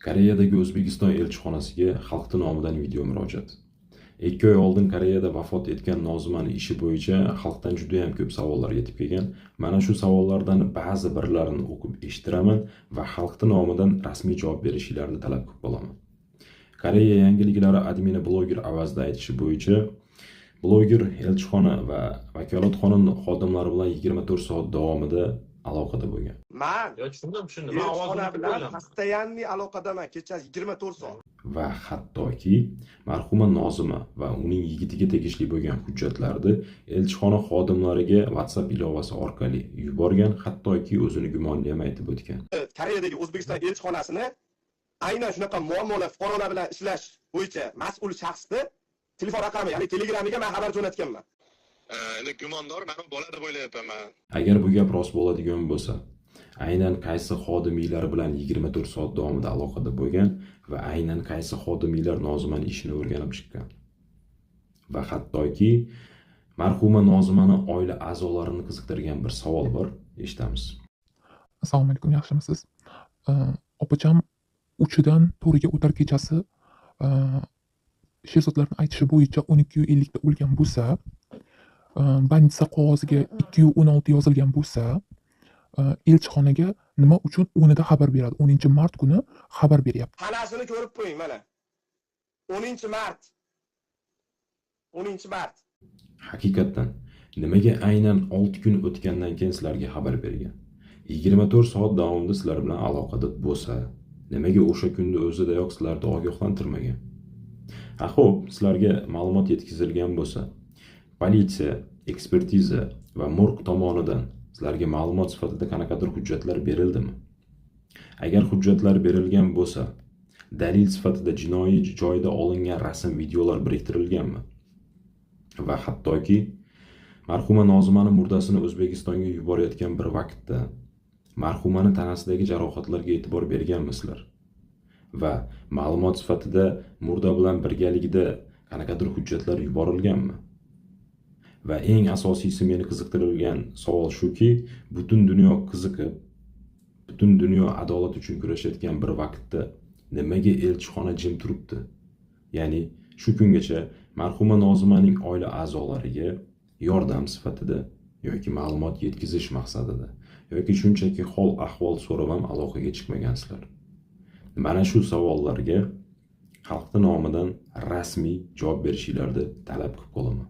Koreyadagi O'zbekiston elchixonasiga xalqi nomidan video murojaat. 2 oy oldin Koreyada vafot etgan Nozimani ishi bo'yicha xalqdan juda ham ko'p savollar yetib kelgan. Mana shu savollardan ba'zi birlarini o'qib eshittiraman va xalqi nomidan rasmiy javob berishingizni talab qilib qolaman. Koreya yangiliklari admini bloger avazda aytishi bo'yicha bloger elchixona va vakolatxona xodimlari bilan 24 soat davomida aloqada bo'lgan. Tushundim. Elchixona bilan постоянный aloqadaman kechasi 24 soat. Va hattoki marhuma Nozima va uning yigitiga tegishli bo'lgan hujjatlarni elchixona xodimlariga WhatsApp ilovasi orqali yuborgan, hattoki o'zini gumonini ham aytib o'tgan. Koreyadagi O'zbekiston elchixonasini aynan shunaqa muammolar fuqarolar bilan ishlash bo'yicha mas'ul shaxsni telefon raqami, ya'ni Telegram'iga men xabar jo'natganman. Endi gumondor mana bola deb o'ylayapman. Agar bu gap rost bo'ladigan bo'lsa, aynan qaysi xodimiylar bilan 24 soat davomida aloqada bo'lgan va aynan qaysi xodimiylar Nozimani ishini o'rganib chiqqan. Va hattoki marhuma Nozimani oila a'zolarini qiziqtirgan bir savol bor, eshitamiz. Assalomu alaykum, yaxshimisiz? Opacham 3dan 4ga o'tar kechasi sherzodlarning aytishi bo'yicha 12:50 da o'lgan bo'lsa, banditsiya qog'oziga 2:16 yozilgan bo'lsa, elchixonaga nima uchun 10da xabar beradi? 10-mart kuni xabar beryapti. Tanasini ko'rib qo'ying mana. 10-mart. 10-mart. Haqiqatan nimaga aynan 6 kun o'tgandan keyin sizlarga xabar bergan? 24 soat davomida sizlar bilan aloqada bo'lsa, nimaga o'sha kunda o'zidayoq sizlarni ogohlantirmagan? Xo'p, sizlarga ma'lumot yetkazilgan bo'lsa, politsiya, ekspertiza va morg tomonidan sizlarga ma'lumot sifatida qanaqadir hujjatlar berildimi? Agar hujjatlar berilgan bo'lsa, dalil sifatida jinoiy joyda olingan rasm videolar biriktirilganmi? Va hattoki marhuma Nozimani murdasini O'zbekistonga yuborayotgan bir vaqtda marhumani tanasidagi jarohatlarga e'tibor berganmisizlar? Va ma'lumot sifatida murda bilan birgaligida qanaqadir hujjatlar yuborilganmi? Va eng asosiysi meni qiziqtirgan savol shuki, butun dunyo qiziqib, butun dunyo adolat uchun kurashayotgan bir vaqtda nimaga elchixona jim turibdi? Ya'ni shu kungacha marhuma Nozimaning oila a'zolariga yordam sifatida yoki ma'lumot yetkazish maqsadida yoki shunchaki hol ahvol so'rab ham aloqaga chiqmagansizlar. Mana shu savollarga xalqning nomidan rasmiy javob berishingizni talab qilib qolaman.